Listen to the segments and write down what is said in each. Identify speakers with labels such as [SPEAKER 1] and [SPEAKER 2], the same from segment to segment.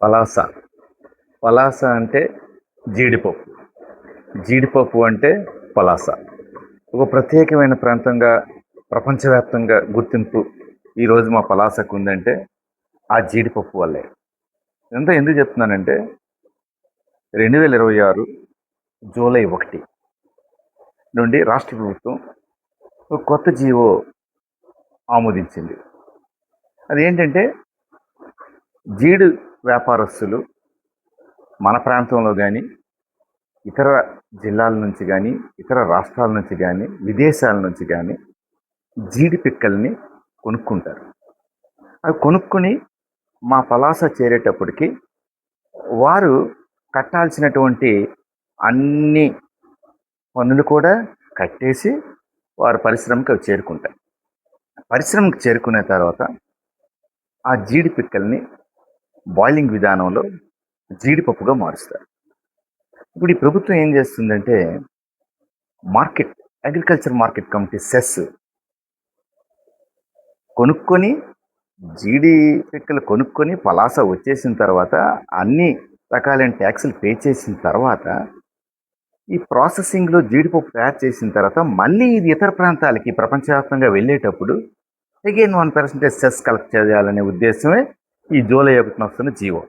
[SPEAKER 1] పలాస. పలాస అంటే జీడిపప్పు. జీడిపప్పు అంటే పలాస. ఒక ప్రత్యేకమైన ప్రాంతంగా ప్రపంచవ్యాప్తంగా గుర్తింపు ఈరోజు మా పలాసకు ఉందంటే ఆ జీడిపప్పు వల్లే. ఇదంతా ఎందుకు చెప్తున్నానంటే 2026 జూలై 1 నుండి రాష్ట్ర ప్రభుత్వం ఒక కొత్త జీవో ఆమోదించింది. అదేంటంటే జీడి వ్యాపారస్తులు మన ప్రాంతంలో కానీ ఇతర జిల్లాల నుంచి కానీ ఇతర రాష్ట్రాల నుంచి కానీ విదేశాల నుంచి కానీ జీడి పిక్కల్ని కొనుక్కుంటారు. అవి కొనుక్కొని మా పలాస చేరేటప్పటికి వారు కట్టాల్సినటువంటి అన్ని పన్నులు కూడా కట్టేసి వారి పరిశ్రమకి అవి చేరుకుంటాయి. పరిశ్రమకి చేరుకునే తర్వాత ఆ జీడి పిక్కల్ని బాయిలింగ్ విధానంలో జీడిపప్పుగా మారుస్తారు. ఇప్పుడు ఈ ప్రభుత్వం ఏం చేస్తుందంటే అగ్రికల్చర్ మార్కెట్ కమిటీ సెస్ కొనుక్కొని జీడి పిక్కలు కొనుక్కొని పలాస వచ్చేసిన తర్వాత అన్ని రకాలైన ట్యాక్సులు పే చేసిన తర్వాత ఈ ప్రాసెసింగ్లో జీడిపప్పు తయారు చేసిన తర్వాత మళ్ళీ ఇది ఇతర ప్రాంతాలకి ప్రపంచవ్యాప్తంగా వెళ్ళేటప్పుడు అగైన్ 1% సెస్ కలెక్ట్ చేయాలనే ఉద్దేశమే ఈ జూలై 1 వస్తున్న జీవో.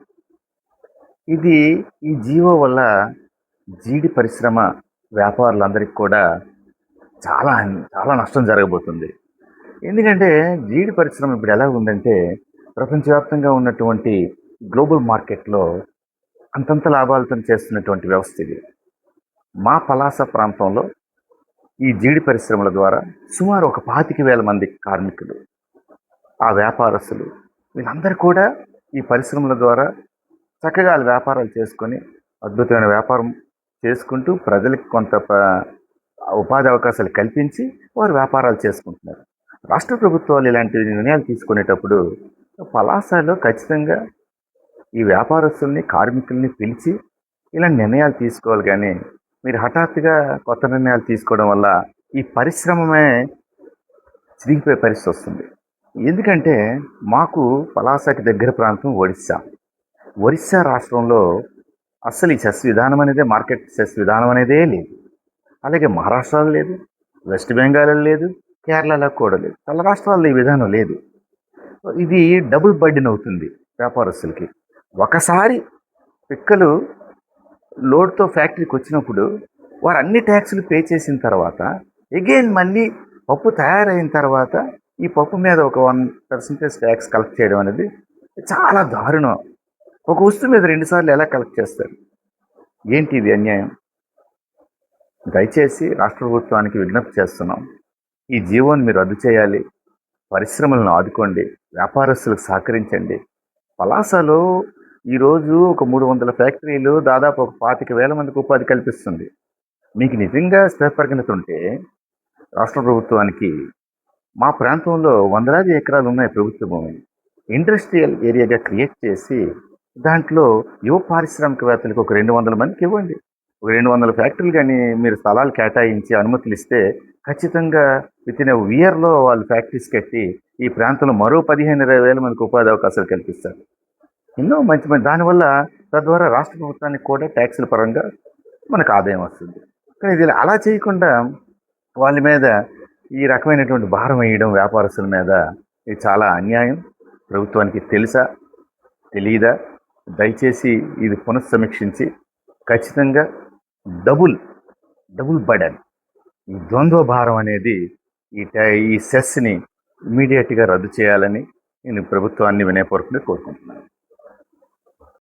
[SPEAKER 1] ఈ జీవో వల్ల జీడి పరిశ్రమ వ్యాపారులందరికీ కూడా చాలా చాలా నష్టం జరగబోతుంది. ఎందుకంటే జీడి పరిశ్రమ ఇప్పుడు ఎలా ఉందంటే ప్రపంచవ్యాప్తంగా ఉన్నటువంటి గ్లోబల్ మార్కెట్లో అంతంత లాభాలతో చేస్తున్నటువంటి వ్యవస్థ ఇది. మా పలాస ప్రాంతంలో ఈ జీడి పరిశ్రమల ద్వారా సుమారు ఒక 25,000 మంది కార్మికులు, ఆ వ్యాపారస్తులు వీళ్ళందరూ కూడా ఈ పరిశ్రమల ద్వారా చక్కగా వ్యాపారాలు చేసుకొని అద్భుతమైన వ్యాపారం చేసుకుంటూ ప్రజలకు కొంత ఉపాధి అవకాశాలు కల్పించి వారు వ్యాపారాలు చేసుకుంటున్నారు. రాష్ట్ర ప్రభుత్వాలు ఇలాంటి నిర్ణయాలు తీసుకునేటప్పుడు పలాసలో ఖచ్చితంగా ఈ వ్యాపారస్తుల్ని కార్మికుల్ని పిలిచి ఇలాంటి నిర్ణయాలు తీసుకోవాలి. కానీ మీరు హఠాత్తుగా కొత్త నిర్ణయాలు తీసుకోవడం వల్ల ఈ పరిశ్రమే చిరిగిపోయే పరిస్థితి వస్తుంది. ఎందుకంటే మాకు పలాసకి దగ్గర ప్రాంతం ఒరిస్సా రాష్ట్రంలో అస్సలు ఈ సెస్ విధానం అనేది మార్కెట్ సెస్ విధానం అనేదే లేదు. అలాగే మహారాష్ట్రలో లేదు, వెస్ట్ బెంగాల్లో లేదు, కేరళలో కూడా లేదు. చాలా రాష్ట్రాల్లో ఈ విధానం లేదు. ఇది డబుల్ బర్డెన్ అవుతుంది వ్యాపారస్తులకి. ఒకసారి పిక్కలు లోడ్తో ఫ్యాక్టరీకి వచ్చినప్పుడు వారు అన్ని ట్యాక్సులు పే చేసిన తర్వాత అగైన్ మళ్ళీ పప్పు తయారైన తర్వాత ఈ పప్పు మీద ఒక 1% ట్యాక్స్ కలెక్ట్ చేయడం అనేది చాలా దారుణం. ఒక వస్తువు మీద 2 సార్లు ఎలా కలెక్ట్ చేస్తారు? ఏంటి ఇది అన్యాయం? దయచేసి రాష్ట్ర ప్రభుత్వానికి విజ్ఞప్తి చేస్తున్నాం, ఈ జీవోని మీరు రద్దు చేయాలి. పరిశ్రమలను ఆదుకోండి, వ్యాపారస్తులకు సహకరించండి. పలాసలో ఈరోజు ఒక 300 ఫ్యాక్టరీలు దాదాపు ఒక 25,000 మందికి ఉపాధి కల్పిస్తుంది. మీకు నిజంగా స్థిరపరిగణత ఉంటే రాష్ట్ర ప్రభుత్వానికి మా ప్రాంతంలో వందలాది ఎకరాలు ఉన్నాయి ప్రభుత్వ భూమి, ఇండస్ట్రియల్ ఏరియాగా క్రియేట్ చేసి దాంట్లో యువ పారిశ్రామికవేత్తలకు ఒక 200 మందికి ఇవ్వండి. ఒక 200 ఫ్యాక్టరీలు కానీ మీరు స్థలాలు కేటాయించి అనుమతులు ఇస్తే ఖచ్చితంగా వితిన్ ఇయర్లో వాళ్ళు ఫ్యాక్టరీస్ కట్టి ఈ ప్రాంతంలో మరో 15,000-20,000 మందికి ఉపాధి అవకాశాలు కల్పిస్తారు. ఎన్నో మంచి దానివల్ల తద్వారా రాష్ట్ర ప్రభుత్వానికి కూడా ట్యాక్సుల పరంగా మనకు ఆదాయం వస్తుంది. కానీ ఇది అలా చేయకుండా వాళ్ళ మీద ఈ రకమైనటువంటి భారం వేయడం వ్యాపారస్తుల మీద ఇది చాలా అన్యాయం. ప్రభుత్వానికి తెలుసా తెలియదా? దయచేసి ఇది పునఃసమీక్షించి ఖచ్చితంగా డబుల్ బర్డెన్, ఈ ద్వంద్వ భారం అనేది ఈ సెస్ని ఇమీడియట్గా రద్దు చేయాలని నేను ప్రభుత్వాన్ని వినయపూర్వకంగా కోరుకుంటున్నాను.